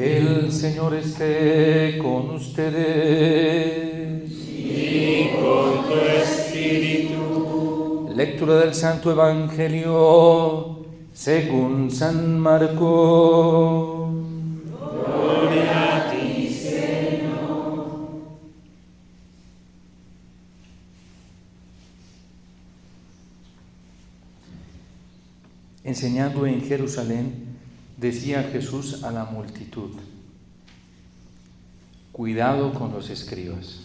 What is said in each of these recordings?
El Señor esté con ustedes. Y con tu espíritu. Lectura del Santo Evangelio según San Marcos. Gloria a ti, Señor. Enseñando en Jerusalén, decía Jesús a la multitud: cuidado con los escribas.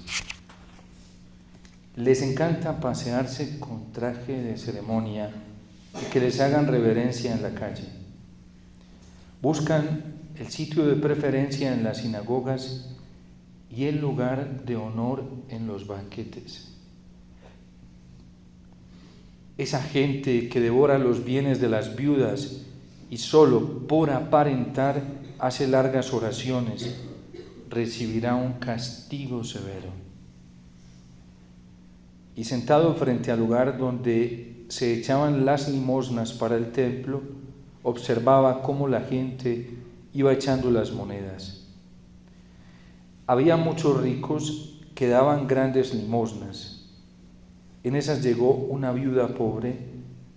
Les encanta pasearse con traje de ceremonia y que les hagan reverencia en la calle. Buscan el sitio de preferencia en las sinagogas y el lugar de honor en los banquetes. Esa gente que devora los bienes de las viudas y solo por aparentar hace largas oraciones, recibirá un castigo severo. Y sentado frente al lugar donde se echaban las limosnas para el templo, observaba cómo la gente iba echando las monedas. Había muchos ricos que daban grandes limosnas. En esas llegó una viuda pobre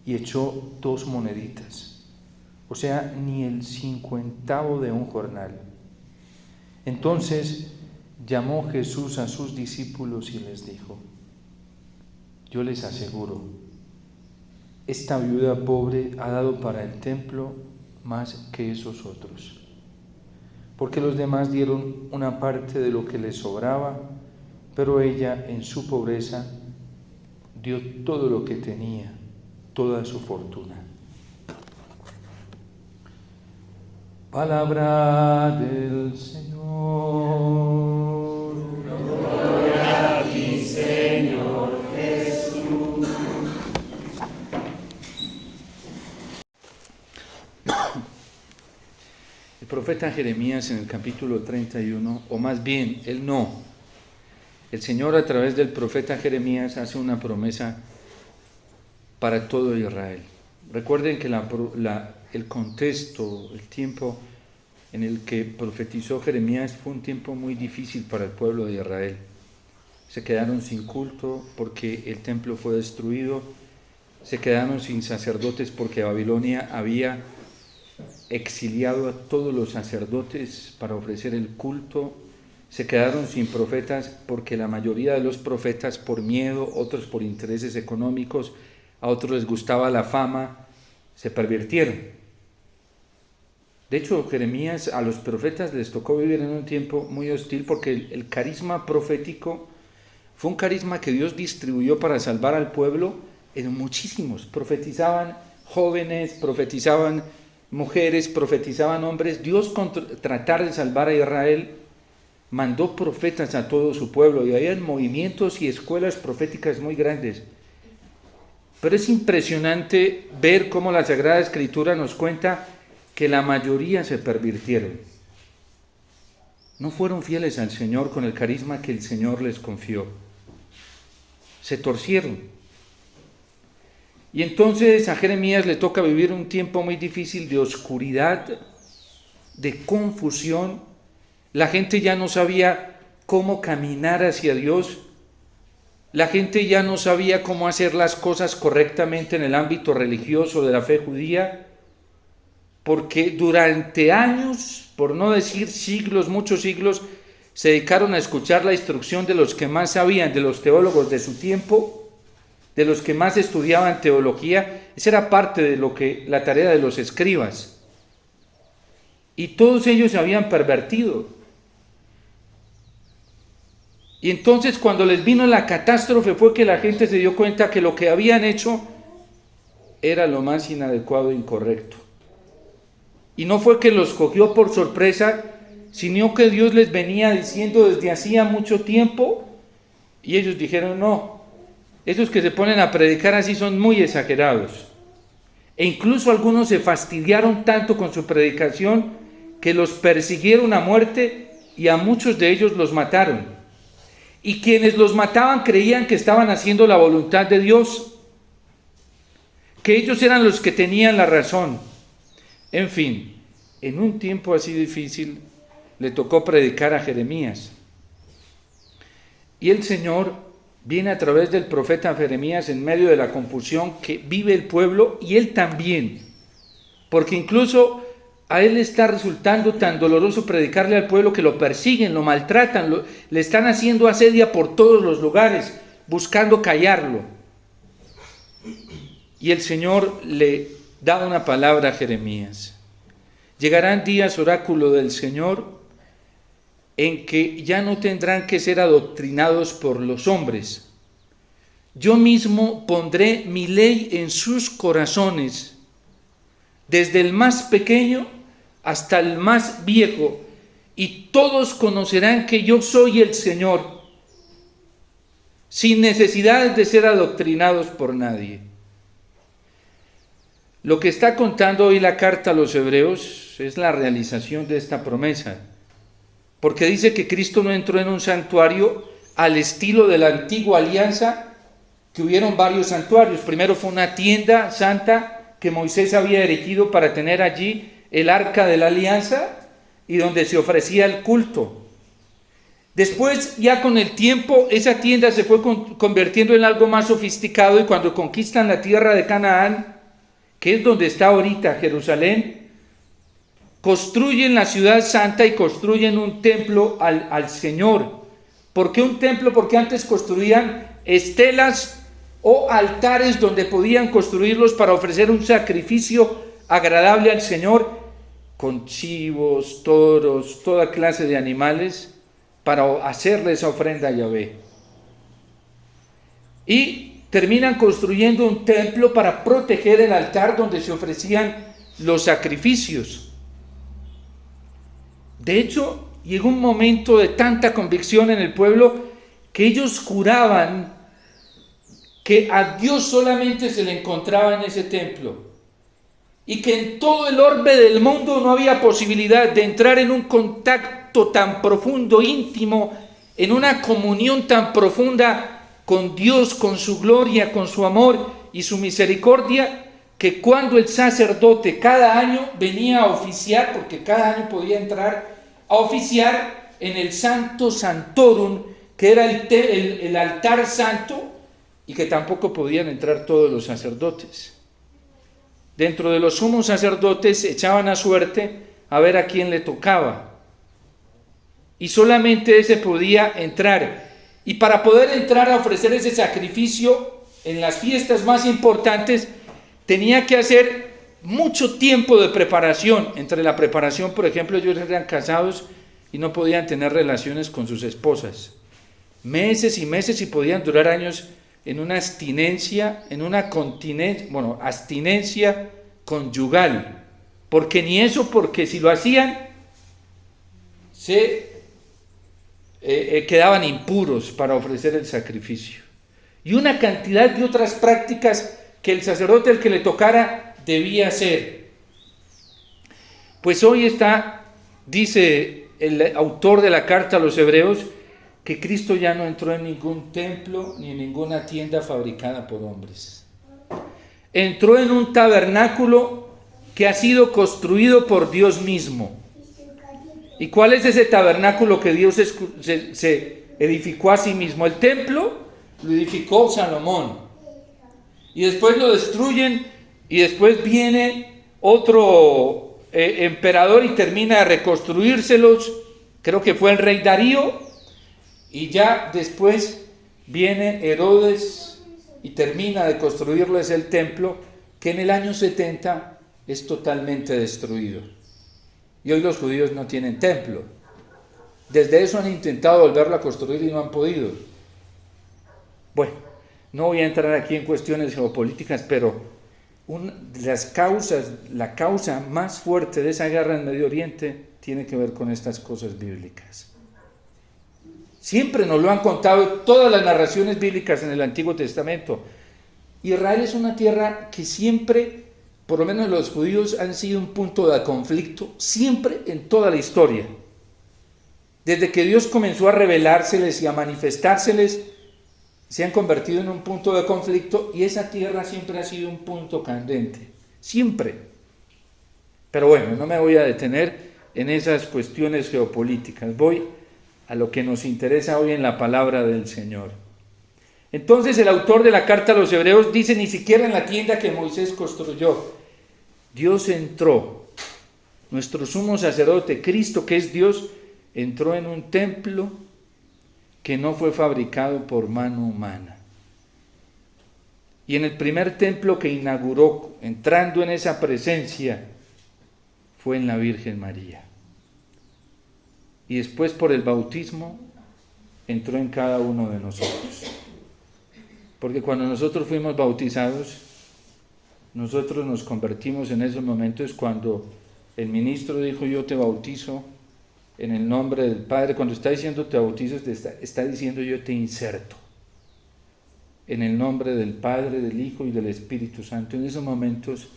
y echó 2 moneditas, o sea, ni el 50º de un jornal. Entonces llamó Jesús a sus discípulos y les dijo: yo les aseguro, esta viuda pobre ha dado para el templo más que esos otros, porque los demás dieron una parte de lo que les sobraba, pero ella en su pobreza dio todo lo que tenía, toda su fortuna. Palabra del Señor. Gloria a ti, Señor Jesús. El profeta Jeremías en el capítulo 31, o más bien, el Señor a través del profeta Jeremías hace una promesa para todo Israel. Recuerden que el contexto, el tiempo en el que profetizó Jeremías fue un tiempo muy difícil para el pueblo de Israel. Se quedaron sin culto porque el templo fue destruido, se quedaron sin sacerdotes porque Babilonia había exiliado a todos los sacerdotes para ofrecer el culto, se quedaron sin profetas porque la mayoría de los profetas, por miedo, otros por intereses económicos, a otros les gustaba la fama, se pervirtieron. De hecho, Jeremías, a los profetas les tocó vivir en un tiempo muy hostil porque el carisma profético fue un carisma que Dios distribuyó para salvar al pueblo en muchísimos. Profetizaban jóvenes, profetizaban mujeres, profetizaban hombres. Dios, con tratar de salvar a Israel, mandó profetas a todo su pueblo y había movimientos y escuelas proféticas muy grandes. Pero es impresionante ver cómo la Sagrada Escritura nos cuenta que la mayoría se pervirtieron. No fueron fieles al Señor con el carisma que el Señor les confió. Se torcieron. Y entonces a Jeremías le toca vivir un tiempo muy difícil de oscuridad, de confusión. La gente ya no sabía cómo caminar hacia Dios. La gente ya no sabía cómo hacer las cosas correctamente en el ámbito religioso de la fe judía, porque durante años, por no decir siglos, muchos siglos, se dedicaron a escuchar la instrucción de los que más sabían, de los teólogos de su tiempo, de los que más estudiaban teología. Esa era parte de la tarea de los escribas. Y todos ellos se habían pervertido. Y entonces cuando les vino la catástrofe fue que la gente se dio cuenta que lo que habían hecho era lo más inadecuado e incorrecto. Y no fue que los cogió por sorpresa, sino que Dios les venía diciendo desde hacía mucho tiempo, y ellos dijeron: no, esos que se ponen a predicar así son muy exagerados. E incluso algunos se fastidiaron tanto con su predicación que los persiguieron a muerte y a muchos de ellos los mataron. Y quienes los mataban creían que estaban haciendo la voluntad de Dios, que ellos eran los que tenían la razón. En fin, en un tiempo así difícil, le tocó predicar a Jeremías. Y el Señor viene a través del profeta Jeremías en medio de la confusión que vive el pueblo y él también, porque incluso a él le está resultando tan doloroso predicarle al pueblo que lo persiguen, lo maltratan, le están haciendo asedia por todos los lugares, buscando callarlo. Y el Señor le da una palabra a Jeremías. Llegarán días, oráculo del Señor, en que ya no tendrán que ser adoctrinados por los hombres. Yo mismo pondré mi ley en sus corazones, desde el más pequeño hasta el más viejo, y todos conocerán que yo soy el Señor, sin necesidad de ser adoctrinados por nadie. Lo que está contando hoy la carta a los hebreos es la realización de esta promesa, porque dice que Cristo no entró en un santuario al estilo de la antigua alianza, que hubieron varios santuarios. Primero fue una tienda santa que Moisés había erigido para tener allí el arca de la alianza y donde se ofrecía el culto. Después, ya con el tiempo, esa tienda se fue convirtiendo en algo más sofisticado, y cuando conquistan la tierra de Canaán, que es donde está ahorita Jerusalén, construyen la ciudad santa y construyen un templo al Señor. ¿Por qué un templo? Porque antes construían estelas o altares donde podían construirlos para ofrecer un sacrificio agradable al Señor, con chivos, toros, toda clase de animales, para hacerle esa ofrenda a Yahvé. Y terminan construyendo un templo para proteger el altar donde se ofrecían los sacrificios. De hecho, llegó un momento de tanta convicción en el pueblo que ellos juraban que a Dios solamente se le encontraba en ese templo, y que en todo el orbe del mundo no había posibilidad de entrar en un contacto tan profundo, íntimo, en una comunión tan profunda con Dios, con su gloria, con su amor y su misericordia, que cuando el sacerdote cada año venía a oficiar, porque cada año podía entrar a oficiar en el Santo Santorum, que era el altar santo, y que tampoco podían entrar todos los sacerdotes. Dentro de los sumos sacerdotes echaban a suerte a ver a quién le tocaba, y solamente ese podía entrar. Y para poder entrar a ofrecer ese sacrificio en las fiestas más importantes, tenía que hacer mucho tiempo de preparación. Entre la preparación, por ejemplo, ellos eran casados y no podían tener relaciones con sus esposas. Meses y meses, y podían durar años en una abstinencia, abstinencia conyugal. Porque ni eso, porque si lo hacían, se quedaban impuros para ofrecer el sacrificio. Y una cantidad de otras prácticas que el sacerdote, al que le tocara, debía hacer. Pues hoy dice el autor de la carta a los hebreos, que Cristo ya no entró en ningún templo ni en ninguna tienda fabricada por hombres. Entró en un tabernáculo que ha sido construido por Dios mismo. ¿Y cuál es ese tabernáculo que Dios se edificó a sí mismo? El templo lo edificó Salomón, y después lo destruyen, y después viene otro emperador y termina de reconstruírselos. Creo que fue el rey Darío, y ya después viene Herodes y termina de construirles el templo, que en el año 70 es totalmente destruido. Y hoy los judíos no tienen templo. Desde eso han intentado volverlo a construir y no han podido. Bueno, no voy a entrar aquí en cuestiones geopolíticas, pero la causa más fuerte de esa guerra en Medio Oriente tiene que ver con estas cosas bíblicas. Siempre nos lo han contado todas las narraciones bíblicas en el Antiguo Testamento. Israel es una tierra que siempre, por lo menos los judíos, han sido un punto de conflicto, siempre en toda la historia. Desde que Dios comenzó a revelárseles y a manifestárseles, se han convertido en un punto de conflicto, y esa tierra siempre ha sido un punto candente, siempre. Pero bueno, no me voy a detener en esas cuestiones geopolíticas. Voy a lo que nos interesa hoy en la palabra del Señor. Entonces el autor de la carta a los Hebreos dice, ni siquiera en la tienda que Moisés construyó, Dios entró. Nuestro sumo sacerdote, Cristo, que es Dios, entró en un templo que no fue fabricado por mano humana. Y en el primer templo que inauguró, entrando en esa presencia, fue en la Virgen María. Y después por el bautismo entró en cada uno de nosotros. Porque cuando nosotros fuimos bautizados, nosotros nos convertimos en esos momentos cuando el ministro dijo, yo te bautizo en el nombre del Padre. Cuando está diciendo te bautizo, está diciendo yo te inserto en el nombre del Padre, del Hijo y del Espíritu Santo. En esos momentos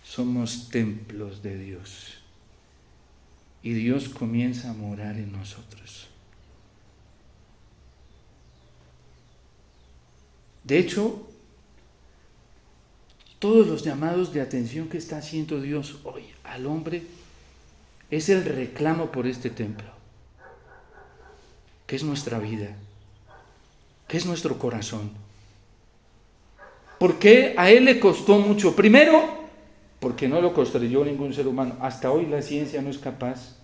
somos templos de Dios. Y Dios comienza a morar en nosotros. De hecho, todos los llamados de atención que está haciendo Dios hoy al hombre es el reclamo por este templo, que es nuestra vida, que es nuestro corazón. ¿Por qué a Él le costó mucho? Primero, porque no lo construyó ningún ser humano. Hasta hoy la ciencia no es capaz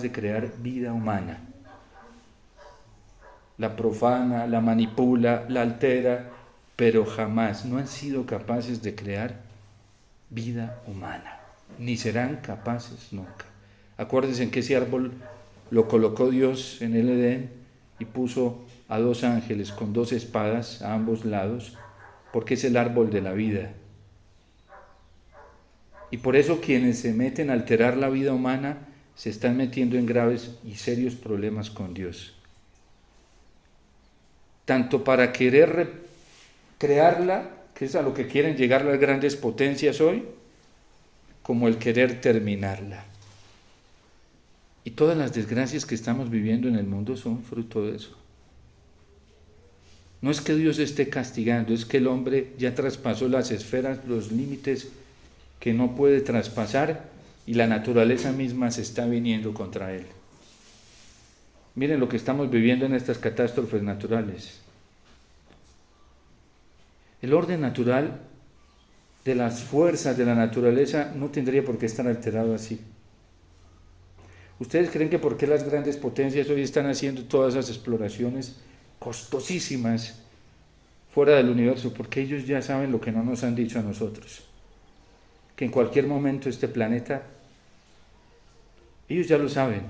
de crear vida humana. La profana, la manipula, la altera, pero jamás no han sido capaces de crear vida humana, ni serán capaces nunca. Acuérdense en que ese árbol lo colocó Dios en el Edén y puso a 2 ángeles con 2 espadas a ambos lados, porque es el árbol de la vida. Y por eso quienes se meten a alterar la vida humana se están metiendo en graves y serios problemas con Dios. Tanto para querer crearla, que es a lo que quieren llegar las grandes potencias hoy, como el querer terminarla. Y todas las desgracias que estamos viviendo en el mundo son fruto de eso. No es que Dios esté castigando, es que el hombre ya traspasó las esferas, los límites que no puede traspasar, y la naturaleza misma se está viniendo contra él. Miren lo que estamos viviendo en estas catástrofes naturales. El orden natural de las fuerzas de la naturaleza no tendría por qué estar alterado así. ¿Ustedes creen que por qué las grandes potencias hoy están haciendo todas esas exploraciones costosísimas fuera del universo? Porque ellos ya saben lo que no nos han dicho a nosotros, que en cualquier momento este planeta, ellos ya lo saben,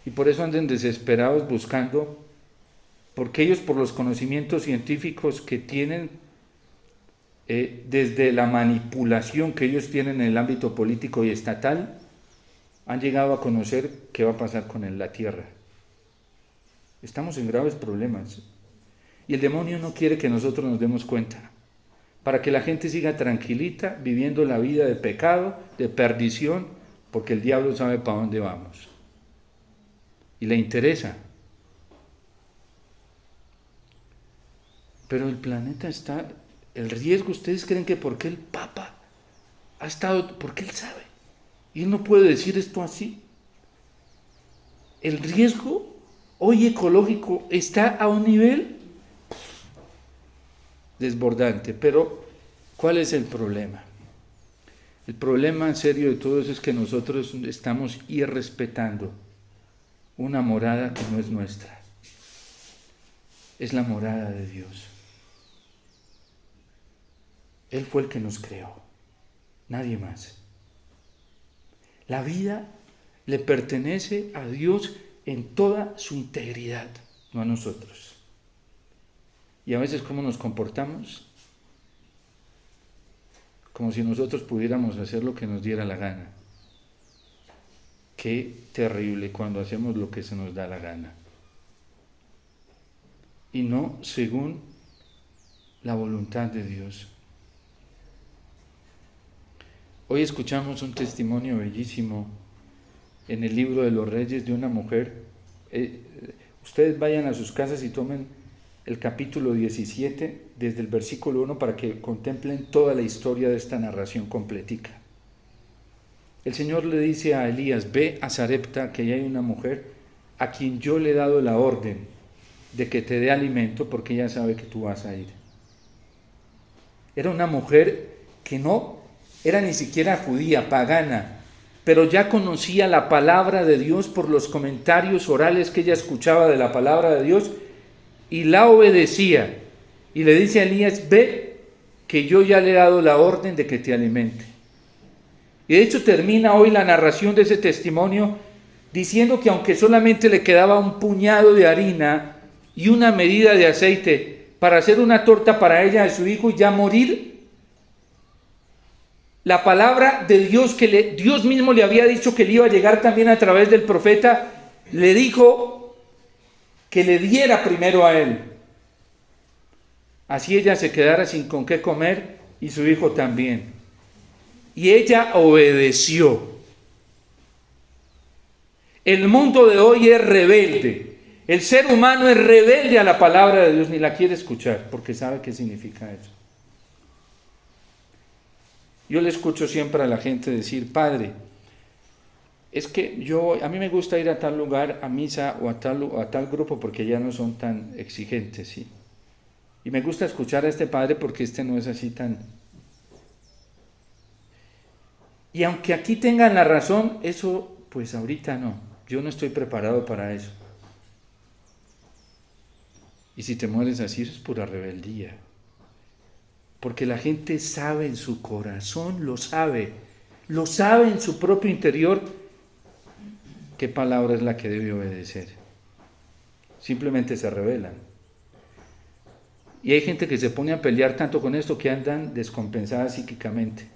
y por eso andan desesperados buscando, porque ellos, por los conocimientos científicos que tienen, desde la manipulación que ellos tienen en el ámbito político y estatal, han llegado a conocer qué va a pasar con la Tierra. Estamos en graves problemas. Y el demonio no quiere que nosotros nos demos cuenta, para que la gente siga tranquilita, viviendo la vida de pecado, de perdición, porque el diablo sabe para dónde vamos. Y le interesa. Pero el planeta está, el riesgo, ¿ustedes creen que porque el Papa ha estado, porque él sabe? Y él no puede decir esto así. El riesgo hoy ecológico está a un nivel desbordante. Pero, ¿cuál es el problema? El problema en serio de todo eso es que nosotros estamos irrespetando una morada que no es nuestra. Es la morada de Dios. Él fue el que nos creó, nadie más. La vida le pertenece a Dios en toda su integridad, no a nosotros. Y a veces, ¿cómo nos comportamos? Como si nosotros pudiéramos hacer lo que nos diera la gana. Qué terrible cuando hacemos lo que se nos da la gana. Y no según la voluntad de Dios. Hoy escuchamos un testimonio bellísimo en el libro de los Reyes de una mujer. Ustedes vayan a sus casas y tomen el capítulo 17 desde el versículo 1 para que contemplen toda la historia de esta narración completica. el Señor le dice a Elías, ve a Sarepta, que ahí hay una mujer a quien yo le he dado la orden de que te dé alimento porque ella sabe que tú vas a ir. Era una mujer que no era ni siquiera judía, pagana, pero ya conocía la palabra de Dios por los comentarios orales que ella escuchaba de la palabra de Dios y la obedecía. Y le dice a Elías, ve que yo ya le he dado la orden de que te alimente. Y de hecho termina hoy la narración de ese testimonio diciendo que aunque solamente le quedaba un puñado de harina y una medida de aceite para hacer una torta para ella y su hijo y ya morir, la palabra de Dios que Dios mismo le había dicho que le iba a llegar también a través del profeta, le dijo que le diera primero a él. Así ella se quedara sin con qué comer y su hijo también. Y ella obedeció. El mundo de hoy es rebelde. El ser humano es rebelde a la palabra de Dios, ni la quiere escuchar porque sabe qué significa eso. Yo le escucho siempre a la gente decir, padre, es que a mí me gusta ir a tal lugar, a misa o a tal grupo porque ya no son tan exigentes, ¿sí? Y me gusta escuchar a este padre porque este no es así tan... Y aunque aquí tengan la razón, eso pues ahorita no, yo no estoy preparado para eso. Y si te mueres así, eso es pura rebeldía. Porque la gente sabe en su corazón, lo sabe en su propio interior, qué palabra es la que debe obedecer. Simplemente se rebelan. Y hay gente que se pone a pelear tanto con esto que andan descompensadas psíquicamente.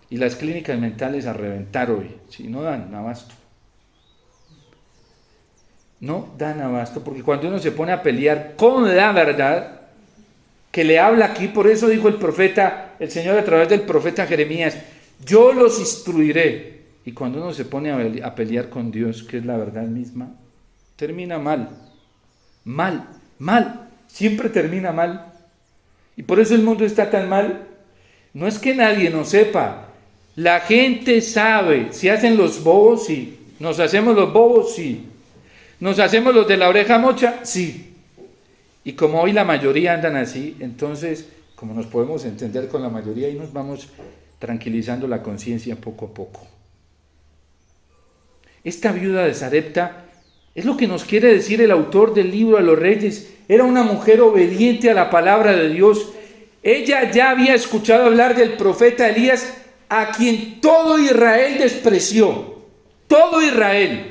Y las clínicas mentales a reventar hoy, ¿sí? No dan abasto. No dan abasto, porque cuando uno se pone a pelear con la verdad, que le habla aquí, por eso dijo el profeta, el Señor a través del profeta Jeremías, yo los instruiré. Y cuando uno se pone a pelear con Dios, que es la verdad misma, termina mal, siempre termina mal. Y por eso el mundo está tan mal. No es que nadie no sepa, la gente sabe. Si hacen los bobos, sí. Nos hacemos los bobos, sí. Nos hacemos los de la oreja mocha, sí. Y como hoy la mayoría andan así, entonces, como nos podemos entender con la mayoría, y nos vamos tranquilizando la conciencia poco a poco. Esta viuda de Sarepta es lo que nos quiere decir el autor del libro a los Reyes. Era una mujer obediente a la palabra de Dios. Ella ya había escuchado hablar del profeta Elías, a quien todo Israel despreció. Todo Israel.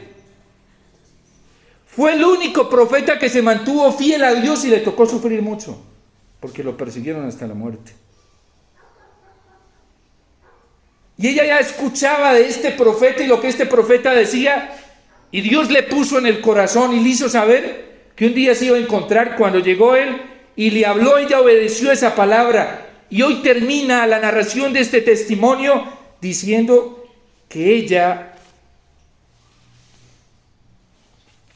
Fue el único profeta que se mantuvo fiel a Dios y le tocó sufrir mucho, porque lo persiguieron hasta la muerte. Y ella ya escuchaba de este profeta y lo que este profeta decía, y Dios le puso en el corazón y le hizo saber que un día se iba a encontrar. Cuando llegó él y le habló, ella obedeció esa palabra. Y hoy termina la narración de este testimonio diciendo que ella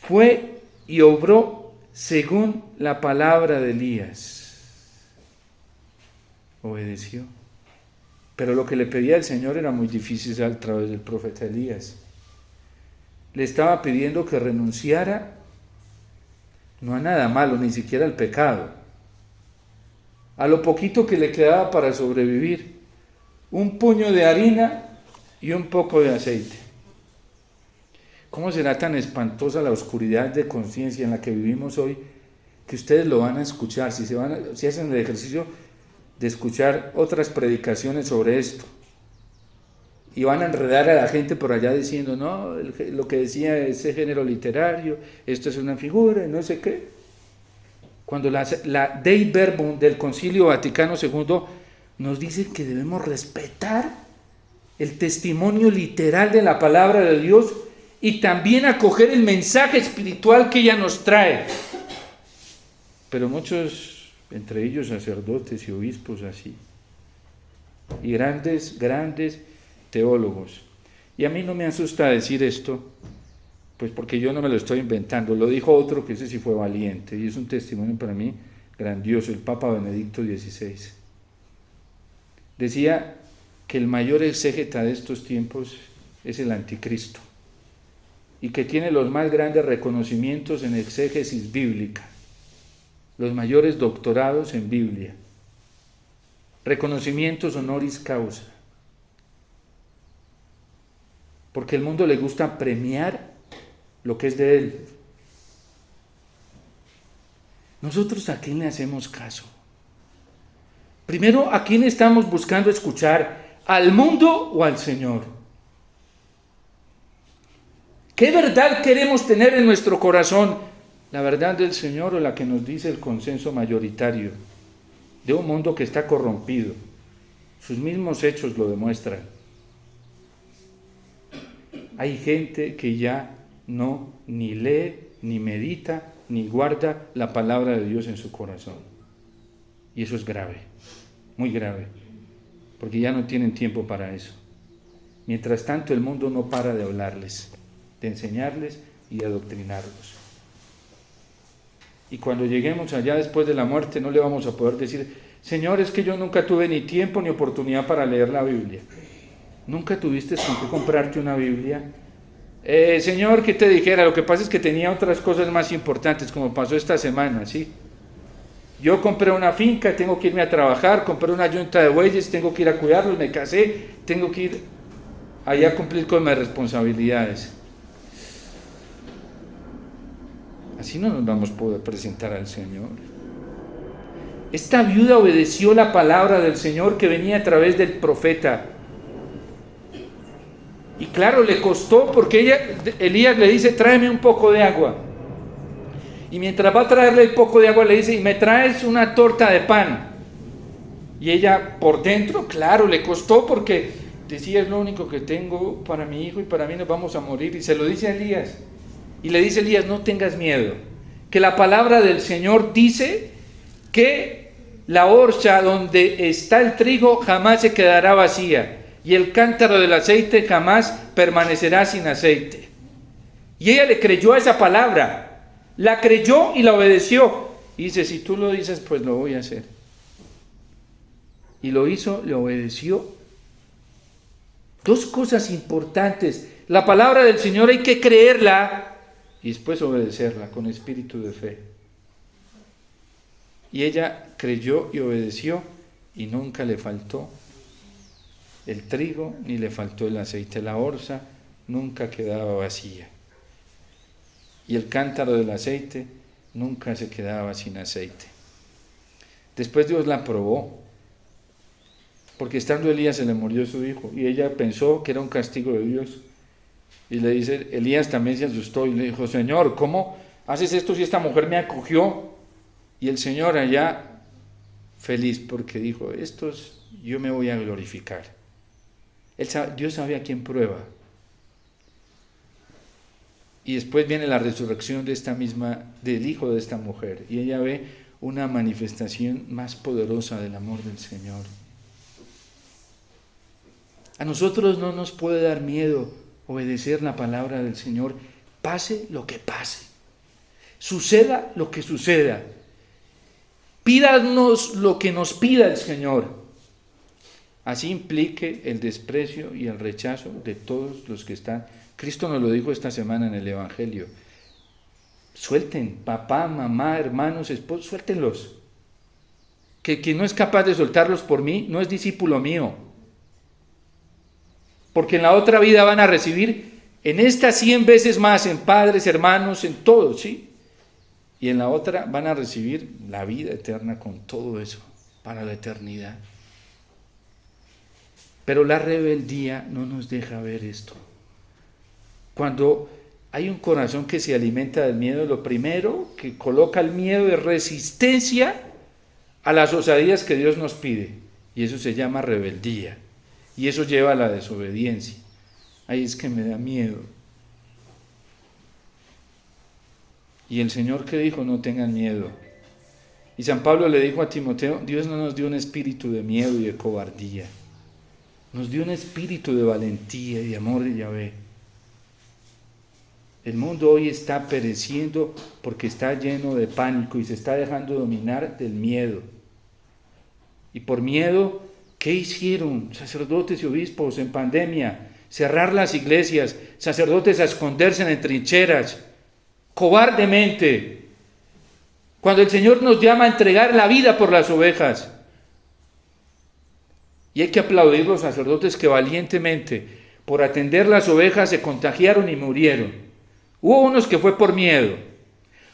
fue y obró según la palabra de Elías. Obedeció. Pero lo que le pedía el Señor era muy difícil a través del profeta Elías. Le estaba pidiendo que renunciara no a nada malo, ni siquiera al pecado, a lo poquito que le quedaba para sobrevivir, un puño de harina y un poco de aceite. ¿Cómo será tan espantosa la oscuridad de conciencia en la que vivimos hoy, que ustedes lo van a escuchar, si hacen el ejercicio de escuchar otras predicaciones sobre esto, y van a enredar a la gente por allá diciendo, no, lo que decía ese género literario, esto es una figura, no sé qué. Cuando la Dei Verbum del Concilio Vaticano II nos dice que debemos respetar el testimonio literal de la palabra de Dios y también acoger el mensaje espiritual que ella nos trae. Pero muchos, entre ellos sacerdotes y obispos así, y grandes teólogos. Y a mí no me asusta decir esto, pues porque yo no me lo estoy inventando, lo dijo otro que ese sí fue valiente, y es un testimonio para mí grandioso, el Papa Benedicto XVI. Decía que el mayor exégeta de estos tiempos es el anticristo y que tiene los más grandes reconocimientos en exégesis bíblica, los mayores doctorados en Biblia, reconocimientos honoris causa, porque al mundo le gusta premiar lo que es de él. Nosotros, ¿a quién le hacemos caso? Primero, ¿a quién estamos buscando escuchar? ¿Al mundo o al Señor? ¿Qué verdad queremos tener en nuestro corazón? ¿La verdad del Señor o la que nos dice el consenso mayoritario de un mundo que está corrompido? Sus mismos hechos lo demuestran. Hay gente que ya no ni lee, ni medita, ni guarda la palabra de Dios en su corazón. Y eso es grave, muy grave, porque ya no tienen tiempo para eso. Mientras tanto, el mundo no para de hablarles, de enseñarles y de adoctrinarlos. Y cuando lleguemos allá después de la muerte, no le vamos a poder decir: Señor, es que yo nunca tuve ni tiempo ni oportunidad para leer la Biblia. ¿Nunca tuviste con qué comprarte una Biblia? Señor, ¿qué te dijera? Lo que pasa es que tenía otras cosas más importantes, como pasó esta semana, ¿sí? Yo compré una finca, tengo que irme a trabajar, compré una yunta de bueyes, tengo que ir a cuidarlos, me casé, tengo que ir allá a cumplir con mis responsabilidades. Así no nos vamos a poder presentar al Señor. Esta viuda obedeció la palabra del Señor que venía a través del profeta. Y claro, le costó, porque Elías le dice: tráeme un poco de agua. Y mientras va a traerle el poco de agua, le dice: y me traes una torta de pan. Y ella por dentro, claro, le costó, porque decía: es lo único que tengo para mi hijo y para mí nos vamos a morir. Y se lo dice a Elías. Y le dice Elías: no tengas miedo, que la palabra del Señor dice que la orcha donde está el trigo jamás se quedará vacía, y el cántaro del aceite jamás permanecerá sin aceite. Y ella le creyó a esa palabra, la creyó y la obedeció. Y dice: si tú lo dices, pues lo voy a hacer. Y lo hizo, le obedeció. Dos cosas importantes: la palabra del Señor hay que creerla y después obedecerla con espíritu de fe. Y ella creyó y obedeció, y nunca le faltó el trigo ni le faltó el aceite. La orza nunca quedaba vacía, y el cántaro del aceite nunca se quedaba sin aceite. Después Dios la probó, porque estando Elías se le murió su hijo, y ella pensó que era un castigo de Dios. Y le dice, Elías también se asustó y le dijo: Señor, ¿cómo haces esto si esta mujer me acogió? Y el Señor allá feliz, porque dijo: yo me voy a glorificar. Dios sabía quién prueba. Y después viene la resurrección del hijo de esta mujer, y ella ve una manifestación más poderosa del amor del Señor. A nosotros no nos puede dar miedo obedecer la palabra del Señor, pase lo que pase, suceda lo que suceda, pídanos lo que nos pida el Señor, así implique el desprecio y el rechazo de todos los que están. Cristo nos lo dijo esta semana en el Evangelio: suelten, papá, mamá, hermanos, esposos, suéltenlos, que quien no es capaz de soltarlos por mí no es discípulo mío. Porque en la otra vida van a recibir, en esta 100 veces más, en padres, hermanos, en todo, ¿sí? Y en la otra van a recibir la vida eterna con todo eso, para la eternidad. Pero la rebeldía no nos deja ver esto. Cuando hay un corazón que se alimenta del miedo, lo primero que coloca el miedo es resistencia a las osadías que Dios nos pide. Y eso se llama rebeldía. Y eso lleva a la desobediencia. Ahí es que me da miedo. Y el Señor, que dijo: no tengan miedo. Y San Pablo le dijo a Timoteo: Dios no nos dio un espíritu de miedo y de cobardía, nos dio un espíritu de valentía y de amor de Yahvé. El mundo hoy está pereciendo porque está lleno de pánico y se está dejando dominar del miedo. Y por miedo, ¿qué hicieron sacerdotes y obispos en pandemia? cerrar las iglesias, sacerdotes a esconderse en trincheras, cobardemente, cuando el Señor nos llama a entregar la vida por las ovejas. Y hay que aplaudir los sacerdotes que valientemente, por atender las ovejas, se contagiaron y murieron. Hubo unos que fue por miedo,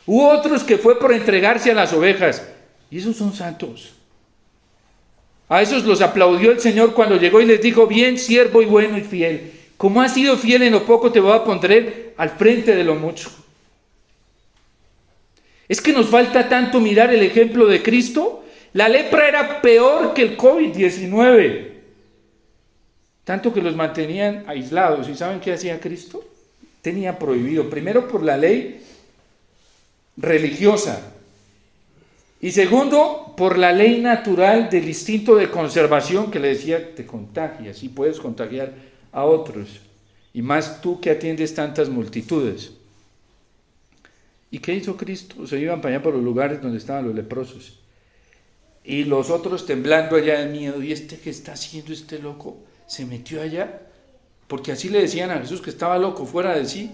hubo otros que fue por entregarse a las ovejas, y esos son santos. A esos los aplaudió el Señor cuando llegó y les dijo: bien, siervo y bueno y fiel, como has sido fiel en lo poco, te voy a poner al frente de lo mucho. Es que nos falta tanto mirar el ejemplo de Cristo. La lepra era peor que el COVID-19, tanto que los mantenían aislados. ¿Y saben qué hacía Cristo? Tenía prohibido, primero por la ley religiosa, y segundo, por la ley natural del instinto de conservación que le decía: te contagias y puedes contagiar a otros, y más tú que atiendes tantas multitudes. ¿Y qué hizo Cristo? Se iban para allá por los lugares donde estaban los leprosos, y los otros temblando allá de miedo. ¿Y qué está haciendo este loco? Se metió allá, porque así le decían a Jesús, que estaba loco, fuera de sí.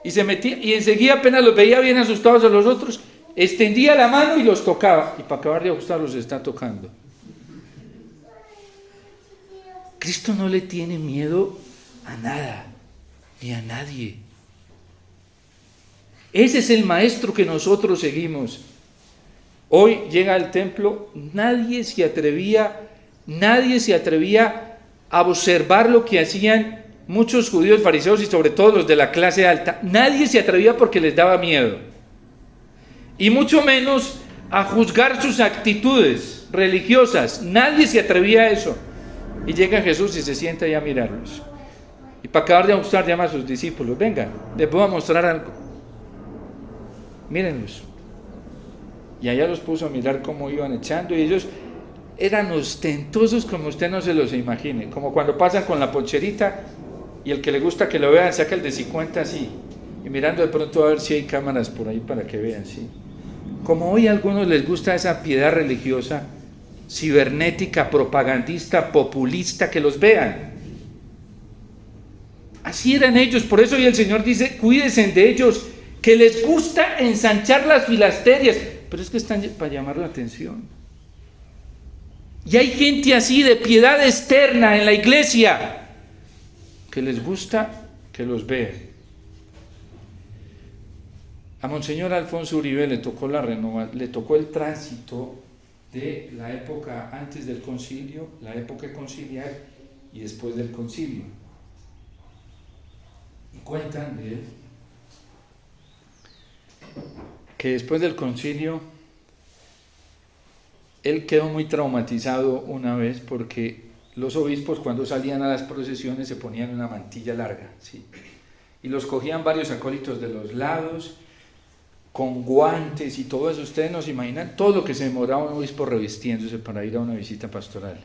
Y se metía, y enseguida apenas los veía bien asustados a los otros, extendía la mano y los tocaba, y para acabar de ajustar los está tocando. Cristo no le tiene miedo a nada, ni a nadie. Ese es el maestro que nosotros seguimos. Hoy llega al templo, nadie se atrevía a observar lo que hacían muchos judíos, fariseos y sobre todo los de la clase alta. Nadie se atrevía porque les daba miedo. Y mucho menos a juzgar sus actitudes religiosas. Nadie se atrevía a eso. Y llega Jesús y se sienta ahí a mirarlos. Y para acabar de ajustar, llama a sus discípulos: vengan, les voy a mostrar algo. Mírenlos. Y allá los puso a mirar cómo iban echando, y ellos eran ostentosos como usted no se los imagine, como cuando pasan con la poncherita y el que le gusta que lo vean saca el de 50 así, y mirando de pronto a ver si hay cámaras por ahí para que vean, ¿sí? Como hoy a algunos les gusta esa piedad religiosa, cibernética, propagandista, populista, que los vean. Así eran ellos. Por eso hoy el Señor dice: cuídense de ellos, que les gusta ensanchar las filasterias, pero es que están para llamar la atención. Y hay gente así de piedad externa en la iglesia, que les gusta que los vean. A Monseñor Alfonso Uribe le tocó el tránsito de la época antes del concilio, la época conciliar y después del concilio. Y cuentan de él que después del concilio él quedó muy traumatizado una vez, porque los obispos, cuando salían a las procesiones, se ponían una mantilla larga, ¿sí? Y los cogían varios acólitos de los lados, con guantes y todo eso. Ustedes no se imaginan todo lo que se demoraba un obispo revistiéndose para ir a una visita pastoral.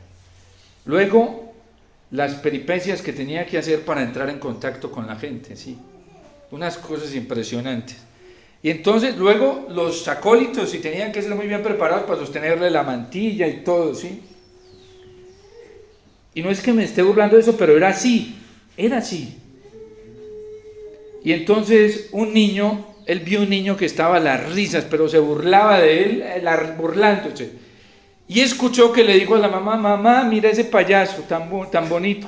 Luego, las peripecias que tenía que hacer para entrar en contacto con la gente, ¿sí? Unas cosas impresionantes. Y entonces luego los acólitos, si tenían que ser muy bien preparados para sostenerle la mantilla y todo, ¿sí? Y no es que me esté burlando de eso, pero era así. Y entonces él vio un niño que estaba a las risas, pero se burlaba de él, burlándose. Y escuchó que le dijo a la mamá: mamá, mira ese payaso tan bonito.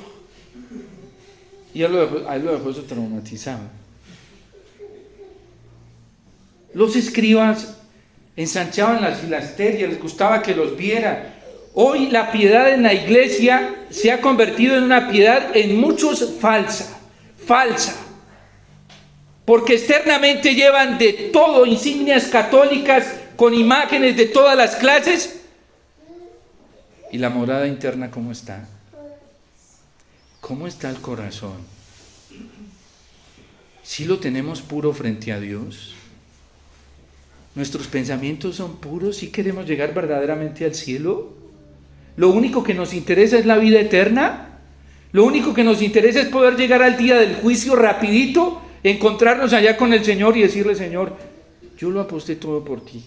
Y a él lo dejó eso traumatizado. Los escribas ensanchaban las filasterias, les gustaba que los vieran. Hoy la piedad en la iglesia se ha convertido en una piedad en muchos falsa. Porque externamente llevan de todo, insignias católicas con imágenes de todas las clases. ¿Y la morada interna cómo está? ¿Cómo está el corazón? ¿Sí lo tenemos puro frente a Dios? ¿Nuestros pensamientos son puros? ¿Sí queremos llegar verdaderamente al cielo? ¿Lo único que nos interesa es la vida eterna? ¿Lo único que nos interesa es poder llegar al día del juicio rapidito, encontrarnos allá con el Señor y decirle: Señor, yo lo aposté todo por ti.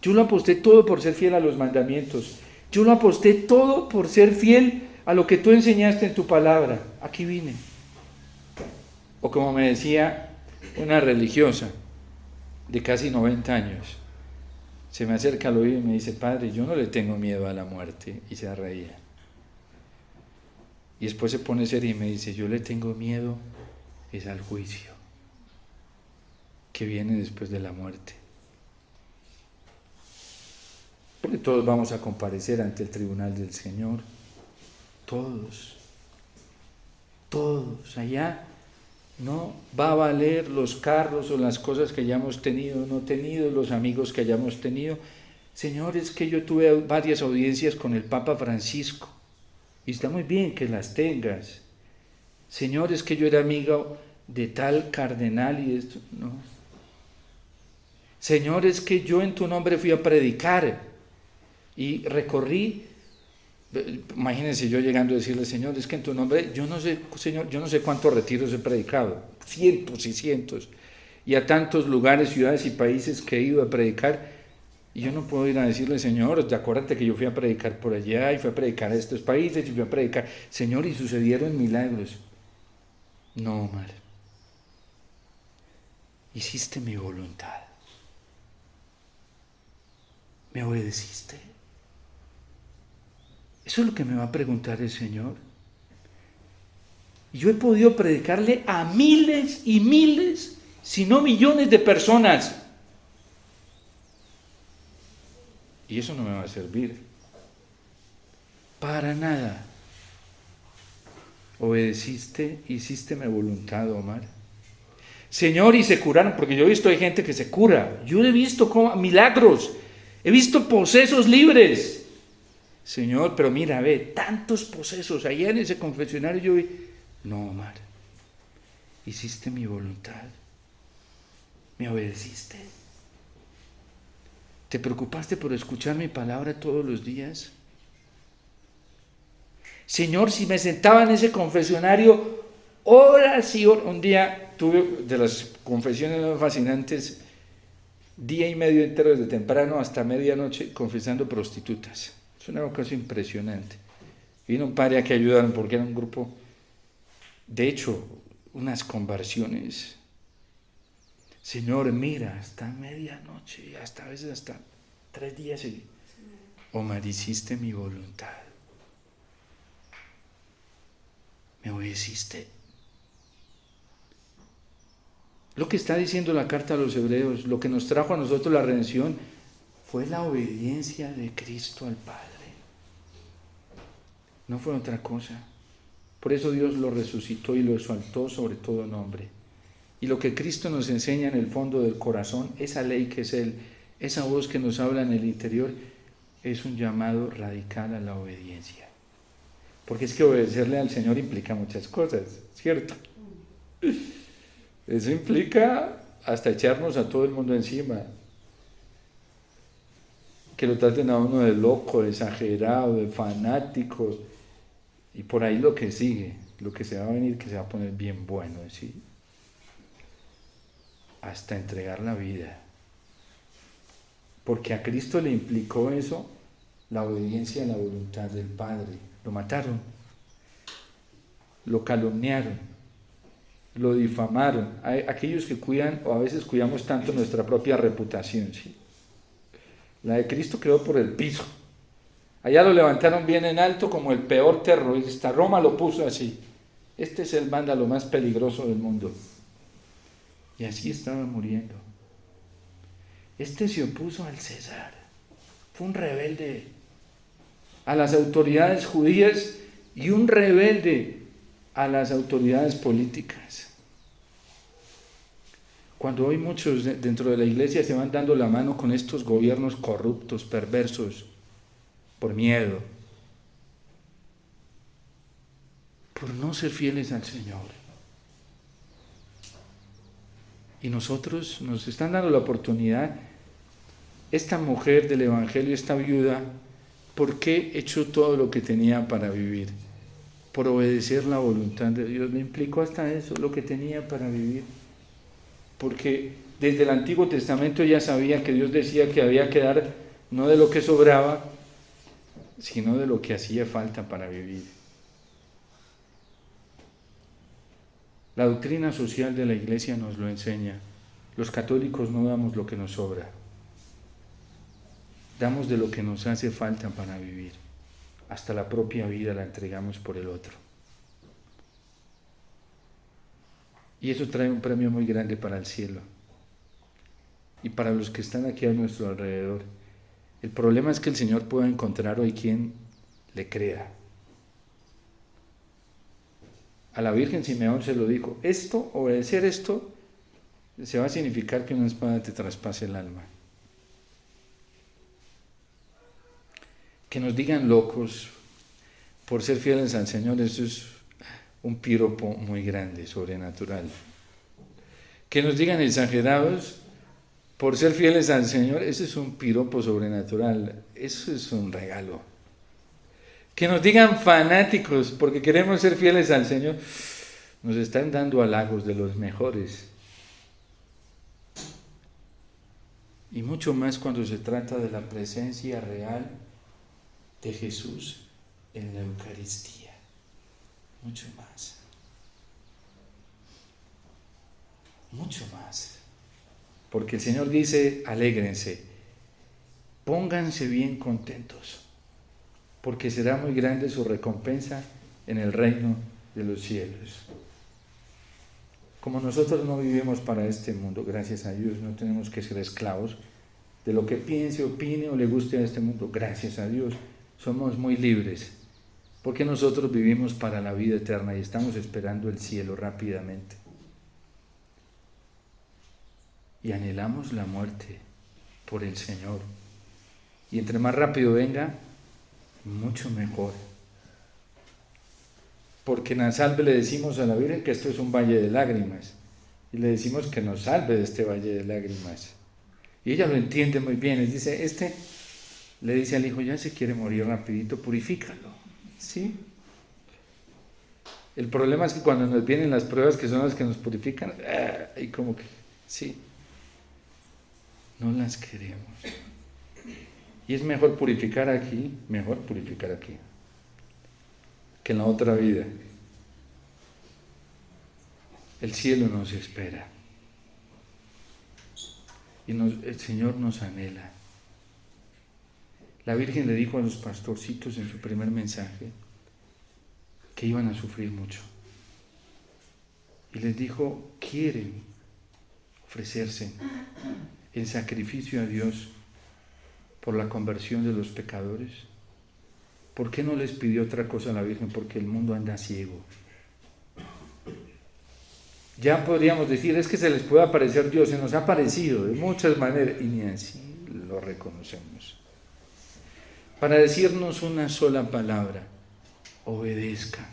Yo lo aposté todo por ser fiel a los mandamientos. Yo lo aposté todo por ser fiel a lo que tú enseñaste en tu palabra, aquí vine. O como me decía una religiosa de casi 90 años, se me acerca al oído y me dice: Padre, yo no le tengo miedo a la muerte, y se reía. Y después se pone seria y me dice: yo le tengo miedo es al juicio que viene después de la muerte. Porque todos vamos a comparecer ante el tribunal del Señor. Todos. Allá no va a valer los carros o las cosas que hayamos tenido o no tenido, los amigos que hayamos tenido. Señor, es que yo tuve varias audiencias con el Papa Francisco. Y está muy bien que las tengas. Señor, es que yo era amigo de tal cardenal y esto. No. Señor, es que yo en tu nombre fui a predicar y recorrí. Imagínense yo llegando a decirle: Señor, es que en tu nombre, yo no sé, Señor, yo no sé cuántos retiros he predicado, cientos y cientos, y a tantos lugares, ciudades y países que he ido a predicar, y yo no puedo ir a decirle: Señor, acuérdate que yo fui a predicar por allá, y fui a predicar a estos países, y fui a predicar, Señor, y sucedieron milagros. No, Omar, hiciste mi voluntad, me obedeciste. Eso es lo que me va a preguntar el Señor. Y yo he podido predicarle a miles y miles, si no millones de personas. Y eso no me va a servir para nada. Obedeciste, hiciste mi voluntad, Omar. Señor, y se curaron, porque yo he visto hay gente que se cura. Yo he visto milagros, he visto posesos libres. Señor, pero mira, ve, tantos posesos allá en ese confesionario. Yo vi, no, Omar, hiciste mi voluntad, me obedeciste. ¿Te preocupaste por escuchar mi palabra todos los días? Señor, si me sentaba en ese confesionario horas y horas, un día tuve de las confesiones más fascinantes, día y medio entero desde temprano hasta medianoche confesando prostitutas. Es una cosa impresionante. Vino un padre a que ayudaron porque era un grupo, de hecho, unas conversiones. Señor, mira, hasta medianoche, hasta a veces hasta 3 días. Omar, hiciste mi voluntad. Me obedeciste. Lo que está diciendo la carta a los hebreos, lo que nos trajo a nosotros la redención, fue la obediencia de Cristo al Padre. No fue otra cosa. Por eso Dios lo resucitó y lo exaltó sobre todo nombre. Y lo que Cristo nos enseña en el fondo del corazón, esa ley que es Él, esa voz que nos habla en el interior, es un llamado radical a la obediencia. Porque es que obedecerle al Señor implica muchas cosas, ¿cierto? Eso implica hasta echarnos a todo el mundo encima. Que lo traten a uno de loco, de exagerado, de fanático. Y por ahí lo que sigue, lo que se va a venir, que se va a poner bien bueno, ¿sí? Hasta entregar la vida. Porque a Cristo le implicó eso, la obediencia a la voluntad del Padre. Lo mataron, lo calumniaron, lo difamaron. Hay aquellos que cuidan, o a veces cuidamos tanto nuestra propia reputación, ¿sí? La de Cristo quedó por el piso. Allá lo levantaron bien en alto como el peor terrorista. Roma lo puso así. Este es el vándalo más peligroso del mundo. Y así estaba muriendo. Este se opuso al César. Fue un rebelde a las autoridades judías y un rebelde a las autoridades políticas. Cuando hoy muchos dentro de la iglesia se van dando la mano con estos gobiernos corruptos, perversos, por miedo, por no ser fieles al Señor. Y nosotros nos están dando la oportunidad, esta mujer del Evangelio, esta viuda, ¿por qué echó todo lo que tenía para vivir? Por obedecer la voluntad de Dios. Le implicó hasta eso, lo que tenía para vivir. Porque desde el Antiguo Testamento ya sabía que Dios decía que había que dar no de lo que sobraba, sino de lo que hacía falta para vivir. La doctrina social de la Iglesia nos lo enseña. Los católicos no damos lo que nos sobra. Damos de lo que nos hace falta para vivir. Hasta la propia vida la entregamos por el otro. Y eso trae un premio muy grande para el cielo. Y para los que están aquí a nuestro alrededor. El problema es que el Señor pueda encontrar hoy quien le crea. A la Virgen Simeón se lo dijo, obedecer esto, se va a significar que una espada te traspase el alma. Que nos digan locos por ser fieles al Señor, eso es un piropo muy grande, sobrenatural. Que nos digan exagerados por ser fieles al Señor, eso es un piropo sobrenatural, eso es un regalo. Que nos digan fanáticos porque queremos ser fieles al Señor, nos están dando halagos de los mejores. Y mucho más cuando se trata de la presencia real de Jesús en la Eucaristía. Mucho más. Mucho más. Porque el Señor dice, alégrense, pónganse bien contentos, porque será muy grande su recompensa en el reino de los cielos. Como nosotros no vivimos para este mundo, gracias a Dios, no tenemos que ser esclavos de lo que piense, opine o le guste a este mundo, gracias a Dios, somos muy libres, porque nosotros vivimos para la vida eterna y estamos esperando el cielo rápidamente. Y anhelamos la muerte por el Señor. Y entre más rápido venga, mucho mejor. Porque en la salve le decimos a la Virgen que esto es un valle de lágrimas. Y le decimos que nos salve de este valle de lágrimas. Y ella lo entiende muy bien. Y dice, le dice al hijo, ya se quiere morir rapidito, purifícalo. ¿Sí? El problema es que cuando nos vienen las pruebas que son las que nos purifican, y como que, sí, no las queremos. Y es mejor purificar aquí que en la otra vida. El cielo nos espera. Y el Señor nos anhela. La Virgen le dijo a los pastorcitos en su primer mensaje que iban a sufrir mucho. Y les dijo, ¿quieren ofrecerse en sacrificio a Dios por la conversión de los pecadores? ¿Por qué no les pidió otra cosa a la Virgen? Porque el mundo anda ciego. Ya podríamos decir, es que se les puede aparecer Dios, se nos ha aparecido de muchas maneras, y ni así lo reconocemos. Para decirnos una sola palabra, obedezcan.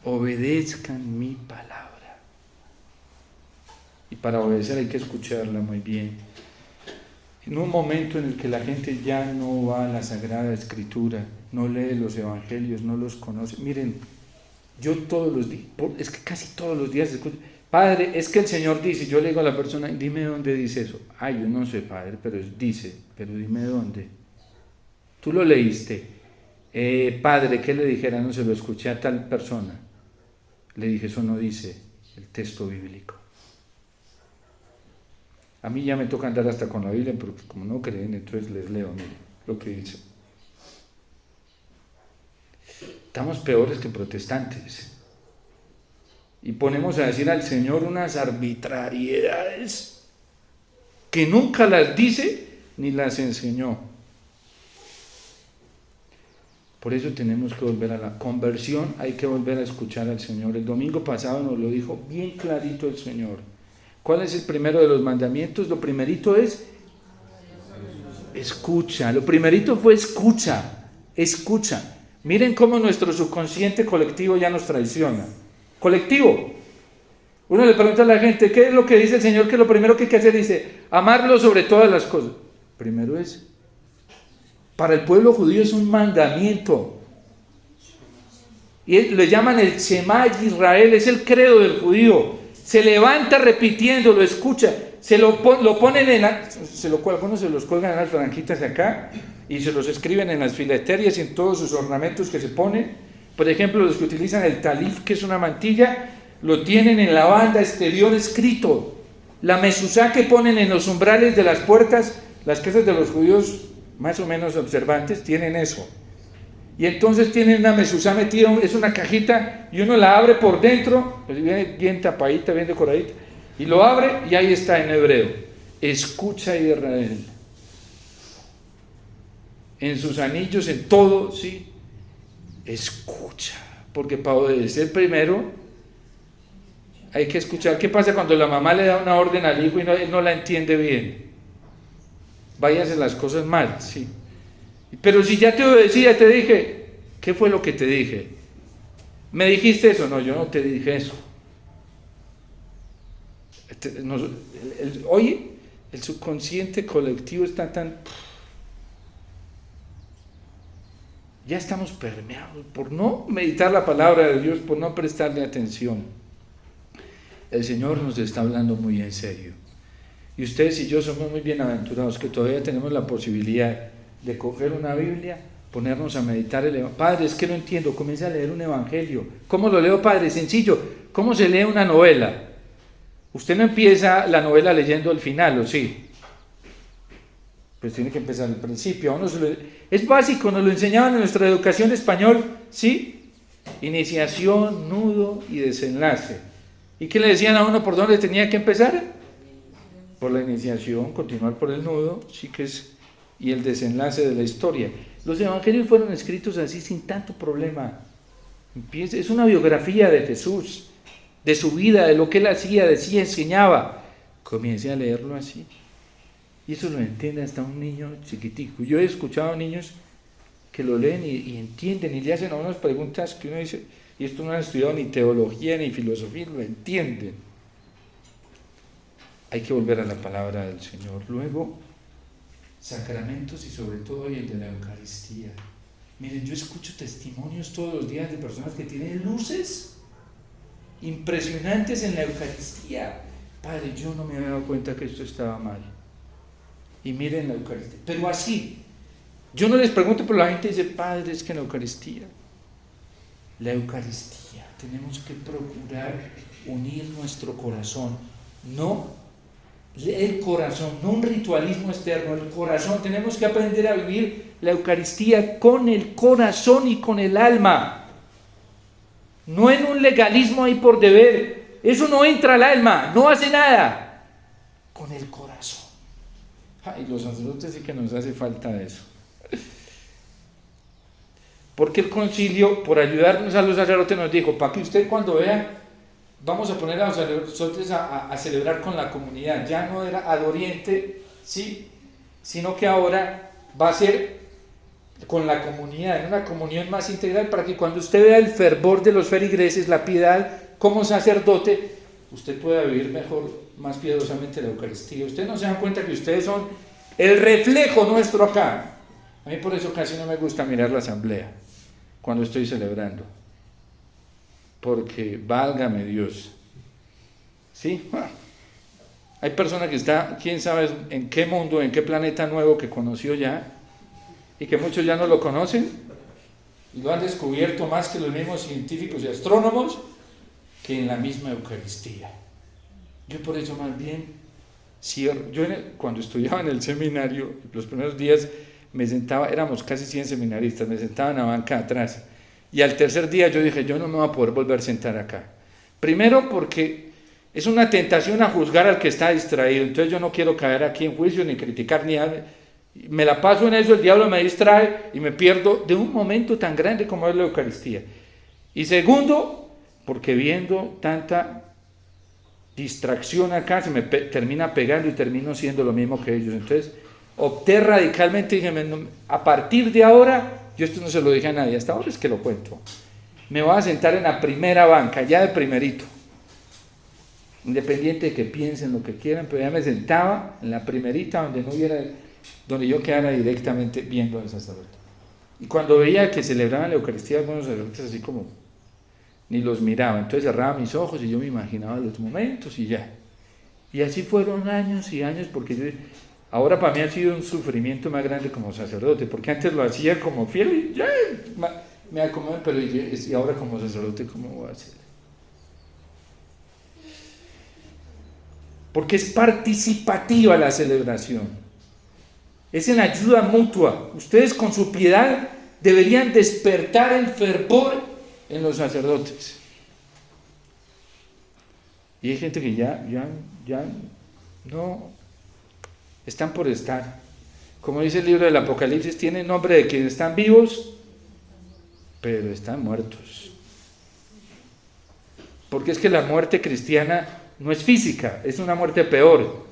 Obedezcan mi palabra. Y para obedecer hay que escucharla muy bien. En un momento en el que la gente ya no va a la Sagrada Escritura, no lee los Evangelios, no los conoce. Miren, yo todos los días, es que casi todos los días escucho, Padre, es que el Señor dice, yo le digo a la persona, dime dónde dice eso. Ay, yo no sé, Padre, pero dice, pero dime dónde. Tú lo leíste. Padre, ¿qué le dijera? No se lo escuché a tal persona. Le dije, eso no dice el texto bíblico. A mí ya me toca andar hasta con la Biblia, pero como no creen, entonces les leo, mire, lo que dice. Estamos peores que protestantes. Y ponemos a decir al Señor unas arbitrariedades que nunca las dice ni las enseñó. Por eso tenemos que volver a la conversión, hay que volver a escuchar al Señor. El domingo pasado nos lo dijo bien clarito el Señor. ¿Cuál es el primero de los mandamientos? Lo primerito es escucha. Lo primerito fue escucha. Escucha. Miren cómo nuestro subconsciente colectivo ya nos traiciona. Colectivo. Uno le pregunta a la gente, ¿qué es lo que dice el Señor? Que lo primero que hay que hacer, dice, amarlo sobre todas las cosas. Primero es, para el pueblo judío es un mandamiento. Y le llaman el Shema Israel, es el credo del judío. Se levanta repitiendo, lo escucha, lo ponen algunos se los cuelgan en las franjitas acá y se los escriben en las filaterias y en todos sus ornamentos que se ponen Por ejemplo, los que utilizan el talif, que es una mantilla, lo tienen en la banda exterior escrito. La mezuzá que ponen en los umbrales de las puertas, las casas de los judíos más o menos observantes tienen eso. Y entonces tienen una mezuzá metida, es una cajita, y uno la abre por dentro, pues viene bien tapadita, bien decoradita, y lo abre y ahí está en hebreo: escucha Israel. En sus anillos, en todo, sí, escucha, porque para obedecer primero hay que escuchar. ¿Qué pasa cuando la mamá le da una orden al hijo y él no la entiende bien? Váyanse las cosas mal, sí. Pero si ya te obedecí, ya te dije, ¿qué fue lo que te dije? ¿Me dijiste eso? No, yo no te dije eso. Hoy el subconsciente colectivo está tan... Ya estamos permeados por no meditar la palabra de Dios, por no prestarle atención. El Señor nos está hablando muy en serio. Y ustedes y yo somos muy bienaventurados que todavía tenemos la posibilidad de coger una Biblia, ponernos a meditar el Evangelio. Padre, es que no entiendo, comienza a leer un Evangelio. ¿Cómo lo leo, Padre? Sencillo. ¿Cómo se lee una novela? Usted no empieza la novela leyendo el final, ¿o sí? Pues tiene que empezar al principio. Es básico, nos lo enseñaban en nuestra educación de español, ¿sí? Iniciación, nudo y desenlace. ¿Y qué le decían a uno por dónde tenía que empezar? Por la iniciación, continuar por el nudo, sí que es, y el desenlace de la historia. Los evangelios fueron escritos así sin tanto problema. Es una biografía de Jesús, de su vida, de lo que él hacía, decía, enseñaba. Comience a leerlo así. Y eso lo entiende hasta un niño chiquitico. Yo he escuchado niños que lo leen y entienden y le hacen a unas preguntas que uno dice, y esto no han estudiado ni teología ni filosofía, lo entienden. Hay que volver a la palabra del Señor. Luego, sacramentos y sobre todo hoy el de la Eucaristía. Miren, yo escucho testimonios todos los días de personas que tienen luces impresionantes en la Eucaristía. Padre, yo no me había dado cuenta que esto estaba mal. Y miren la Eucaristía. Pero así, yo no les pregunto, pero la gente dice, Padre, es que en la Eucaristía, tenemos que procurar unir nuestro corazón, no el corazón, no un ritualismo externo, el corazón. Tenemos que aprender a vivir la Eucaristía con el corazón y con el alma, no en un legalismo ahí por deber. Eso no entra al alma, no hace nada, con el corazón. Ay, los sacerdotes sí que nos hace falta eso. Porque el concilio, por ayudarnos a los sacerdotes, nos dijo, para que usted cuando vea, vamos a poner a los sacerdotes a celebrar con la comunidad. Ya no era ad oriente, sí, sino que ahora va a ser con la comunidad, en una comunión más integral, para que cuando usted vea el fervor de los feligreses, la piedad como sacerdote, usted pueda vivir mejor, más piadosamente la Eucaristía. Ustedes no se dan cuenta que ustedes son el reflejo nuestro acá. A mí por eso casi no me gusta mirar la asamblea cuando estoy celebrando, porque válgame Dios, ¿sí? Hay personas que está, quién sabe en qué mundo, en qué planeta nuevo que conoció ya, y que muchos ya no lo conocen, y lo han descubierto más que los mismos científicos y astrónomos, que en la misma Eucaristía. Yo por eso más bien cierro. Yo cuando estudiaba en el seminario, los primeros días me sentaba, éramos casi 100 seminaristas, me sentaba en la banca atrás, y al tercer día yo dije, yo no me voy a poder volver a sentar acá. Primero porque es una tentación a juzgar al que está distraído, entonces yo no quiero caer aquí en juicio ni criticar ni algo. Me la paso en eso, el diablo me distrae y me pierdo de un momento tan grande como es la Eucaristía. Y segundo, porque viendo tanta distracción acá, se me termina pegando y termino siendo lo mismo que ellos. Entonces opté radicalmente y dije, a partir de ahora, yo esto no se lo dije a nadie, hasta ahora es que lo cuento, me voy a sentar en la primera banca, ya de primerito, independiente de que piensen lo que quieran, pero ya me sentaba en la primerita donde yo quedara directamente viendo al sacerdote. Y cuando veía que celebraban la Eucaristía algunos sacerdotes así como ni los miraba, entonces cerraba mis ojos y yo me imaginaba los momentos y ya. Y así fueron años y años, porque ahora para mí ha sido un sufrimiento más grande como sacerdote, porque antes lo hacía como fiel y ya, me acomodo, pero y ahora como sacerdote, ¿cómo voy a hacer? Porque es participativa la celebración, es en ayuda mutua. Ustedes con su piedad deberían despertar el fervor en los sacerdotes. Y hay gente que ya no están por estar. Como dice el libro del Apocalipsis, tienen nombre de quienes están vivos, pero están muertos. Porque es que la muerte cristiana no es física, es una muerte peor,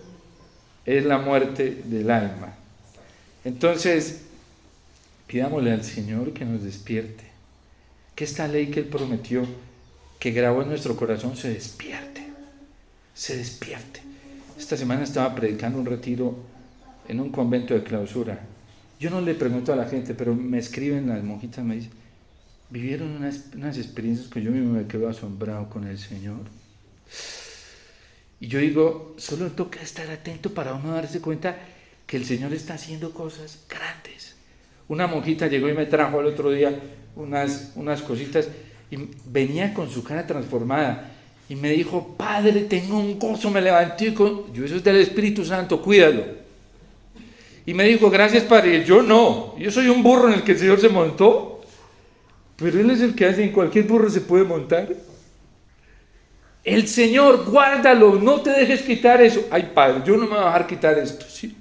es la muerte del alma. Entonces, pidámosle al Señor que nos despierte, que esta ley que Él prometió, que grabó en nuestro corazón, se despierte. Esta semana estaba predicando un retiro en un convento de clausura. Yo no le pregunto a la gente, pero me escriben las monjitas, me dicen, vivieron unas experiencias que yo mismo me quedo asombrado con el Señor. Y yo digo, solo toca estar atento para uno darse cuenta que el Señor está haciendo cosas grandes. Una monjita llegó y me trajo el otro día unas cositas y venía con su cara transformada y me dijo, Padre, tengo un gozo, me levanté yo, eso es del Espíritu Santo, cuídalo. Y me dijo, gracias Padre. Yo no, yo soy un burro en el que el Señor se montó, pero Él es el que hace, en cualquier burro se puede montar. El Señor, guárdalo, no te dejes quitar eso. Ay Padre, yo no me voy a dejar quitar esto, ¿sí?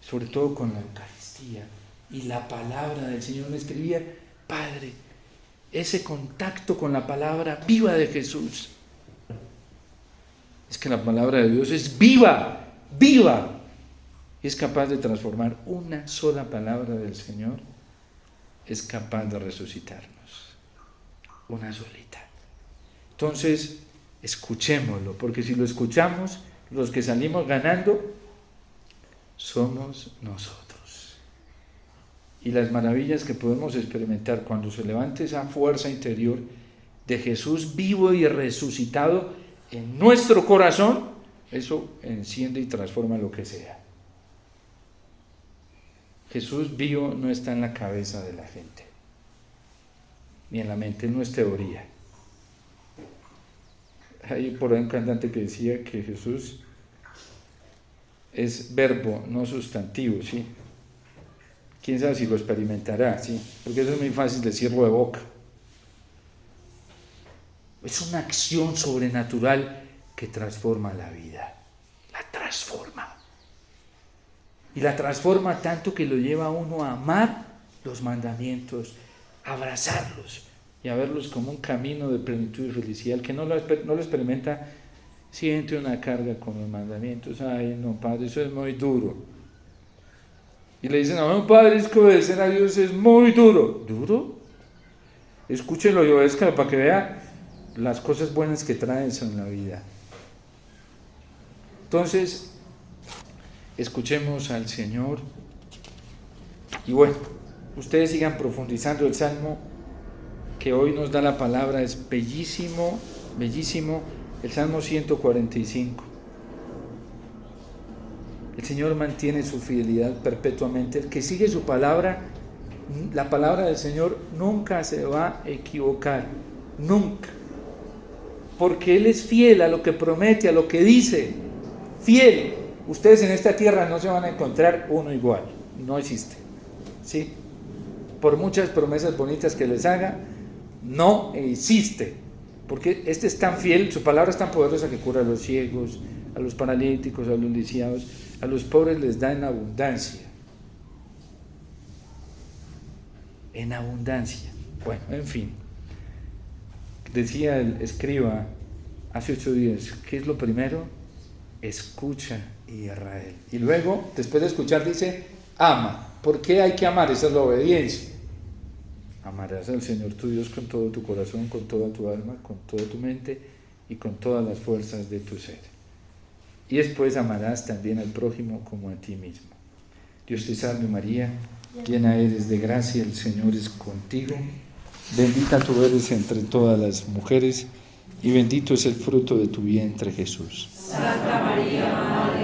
Sobre todo con la Eucaristía y la palabra del Señor. Me escribía, Padre, ese contacto con la palabra viva de Jesús. Es que la palabra de Dios es viva, y es capaz de transformar. Una sola palabra del Señor es capaz de resucitarnos, una solita. Entonces, escuchémoslo, porque si lo escuchamos, los que salimos ganando somos nosotros. Y las maravillas que podemos experimentar cuando se levante esa fuerza interior de Jesús vivo y resucitado en nuestro corazón, eso enciende y transforma lo que sea. Jesús vivo no está en la cabeza de la gente, ni en la mente, no es teoría. Hay por ahí un cantante que decía que Jesús es verbo, no sustantivo, ¿sí? Quién sabe si lo experimentará, ¿sí? Porque eso es muy fácil decirlo de boca. Es una acción sobrenatural que transforma la vida, la transforma. Y la transforma tanto que lo lleva a uno a amar los mandamientos, a abrazarlos y a verlos como un camino de plenitud y felicidad. El que no lo experimenta siente una carga con los mandamientos. Ay, no, Padre, eso es muy duro. Y le dicen, no, Padre, es que obedecer a Dios es muy duro. ¿Duro? Escúchelo y obedezcalo para que vea las cosas buenas que trae eso en la vida. Entonces, escuchemos al Señor. Y bueno, ustedes sigan profundizando el Salmo que hoy nos da la palabra. Es bellísimo, bellísimo. El Salmo 145. El Señor mantiene su fidelidad perpetuamente. El que sigue su palabra, la palabra del Señor nunca se va a equivocar. Nunca. Porque Él es fiel a lo que promete, a lo que dice. Fiel. Ustedes en esta tierra no se van a encontrar uno igual. No existe. ¿Sí? Por muchas promesas bonitas que les haga, no existe. Porque este es tan fiel, su palabra es tan poderosa que cura a los ciegos, a los paralíticos, a los lisiados, a los pobres les da en abundancia. En abundancia. Bueno, en fin. Decía el escriba hace 8 días, ¿qué es lo primero? Escucha, Israel. Y luego, después de escuchar, dice, ama. ¿Por qué hay que amar? Esa es la obediencia. Amarás al Señor tu Dios con todo tu corazón, con toda tu alma, con toda tu mente y con todas las fuerzas de tu ser. Y después amarás también al prójimo como a ti mismo. Dios te salve María, llena eres de gracia, el Señor es contigo. Bendita tú eres entre todas las mujeres y bendito es el fruto de tu vientre Jesús. Santa María, Madre